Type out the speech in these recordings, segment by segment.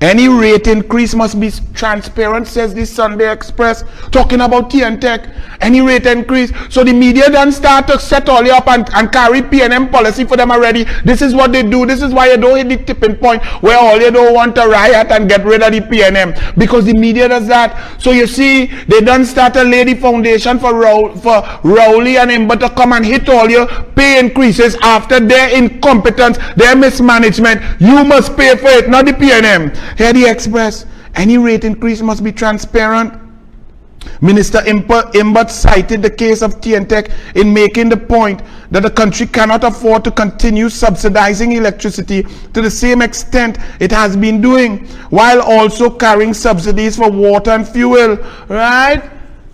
Any rate increase must be transparent, says the Sunday Express, talking about TNTech. Any rate increase. So the media then start to set all you up and carry PNM policy for them already. This is what they do. This is why you don't hit the tipping point where all you don't want to riot and get rid of the PNM. Because the media does that. So you see, they done start to lay the foundation for Rowley and him, but to come and hit all your pay increases after their incompetence, their mismanagement. You must pay for it, not the PNM. Here the Express. Any rate increase must be transparent. Minister Imbert cited the case of TNTech in making the point that the country cannot afford to continue subsidizing electricity to the same extent it has been doing, while also carrying subsidies for water and fuel. Right?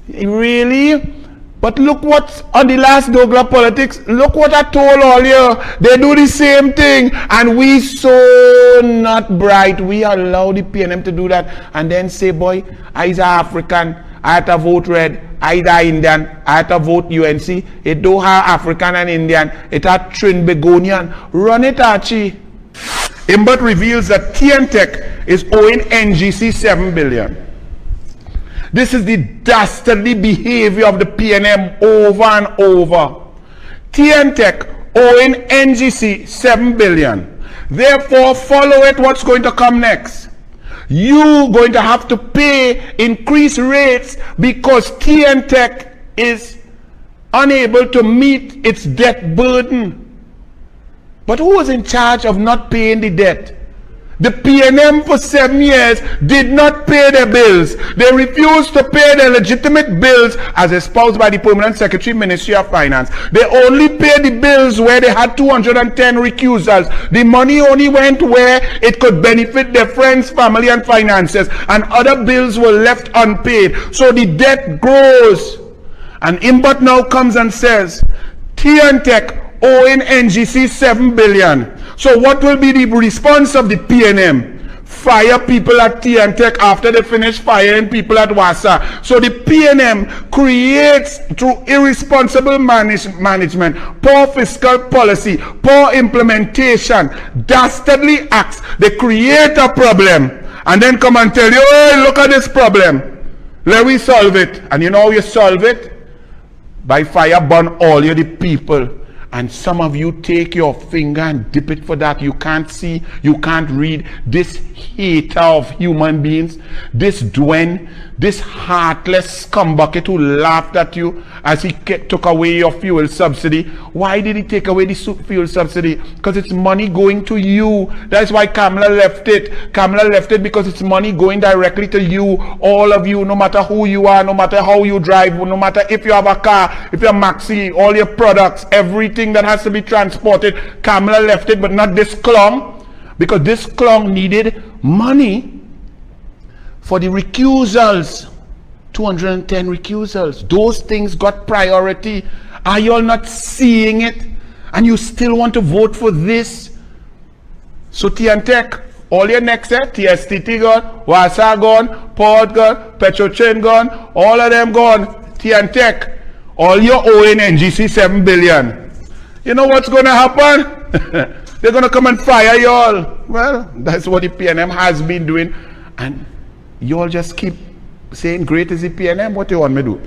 Really? But look what's on the last Douglas Politics. Look what I told all you. They do the same thing. And we so not bright. We allow the PNM to do that. And then say, boy, I's African. I have to vote red. I's Indian. I have to vote UNC. It do have African and Indian. It have Trinbagonian. Run it, Archie. Imbert reveals that TNTech is owing NGC 7 billion. This is the dastardly behavior of the PNM over and over. TNTech owing NGC 7 billion. Therefore, follow it, what's going to come next. You going to have to pay increased rates because TNTech is unable to meet its debt burden. But who was in charge of not paying the debt? The PNM for 7 years did not pay their bills. They refused to pay their legitimate bills as espoused by the Permanent Secretary, Ministry of Finance. They only paid the bills where they had 210 recusals. The money only went where it could benefit their friends, family, and finances, and other bills were left unpaid. So the debt grows. And Imbert now comes and says, TNTech owing NGC 7 billion. So what will be the response of the PNM? Fire people at TNTech after they finish firing people at WASA. So the PNM creates, through irresponsible management, poor fiscal policy, poor implementation, dastardly acts, they create a problem and then come and tell you, hey, look at this problem. Let me solve it. And you know how you solve it? By fire burn all you the people. And some of you take your finger and dip it for that. You can't see, you can't read. This hater of human beings, this Dwen, this heartless scumbucket who laughed at you as he took away your fuel subsidy. Why did he take away the fuel subsidy? Because it's money going to you. That's why Kamala left it. Kamala left it because it's money going directly to you, all of you, no matter who you are, no matter how you drive, no matter if you have a car, if you're Maxi, all your products, everything that has to be transported. Kamala left it, but not this clown, because this clown needed money for the recusals. 210 recusals. Those things got priority. Are you all not seeing it? And you still want to vote for this? So TNTech, all your next set, TSTT gone, WASA gone, Port gone, Petrochin gone, all of them gone. TNTech, all your owing NGC 7 billion. You know what's going to happen? They're going to come and fire you all. Well, that's what the PNM has been doing. And you all just keep saying, great is the PNM, what do you want me to do?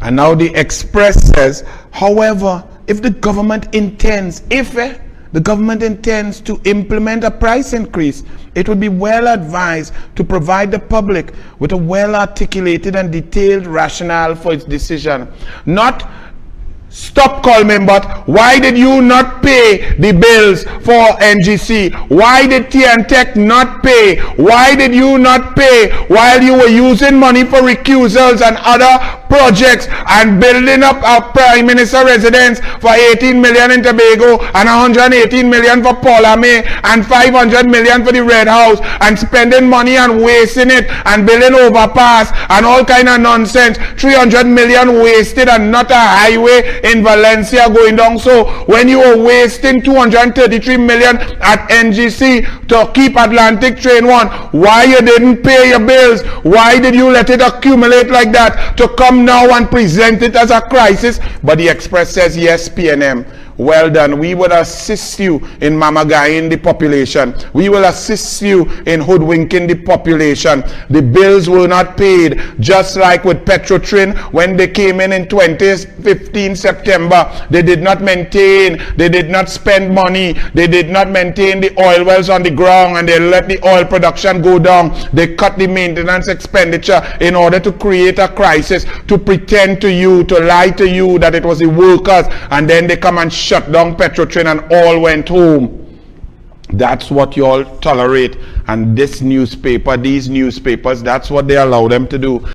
And now the Express says, however, if the government intends, the government intends to implement a price increase, it would be well advised to provide the public with a well-articulated and detailed rationale for its decision. Not, stop calling, but why did you not pay the bills for NGC? Why did TNTech not pay? Why did you not pay while you were using money for recusals and other projects and building up a Prime Minister residence for 18 million in Tobago and 118 million for Paula May and 500 million for the Red House and spending money and wasting it and building overpass and all kind of nonsense? 300 million wasted and not a highway in Valencia going down. So when you were wasting 233 million at NGC to keep Atlantic Train 1, why you didn't pay your bills? Why did you let it accumulate like that to come now and present it as a crisis? But the Express says, yes, PNM, well done. We will assist you in mamagaing the population. We will assist you in hoodwinking the population. The bills were not paid, just like with Petrotrin when they came in 2015 September. They did not maintain, they did not spend money, they did not maintain the oil wells on the ground, and they let the oil production go down. They cut the maintenance expenditure in order to create a crisis, to pretend to you, to lie to you that it was the workers, and then they come and shut down Petrotrin and all went home. That's what you all tolerate. And this newspaper, these newspapers, that's what they allow them to do.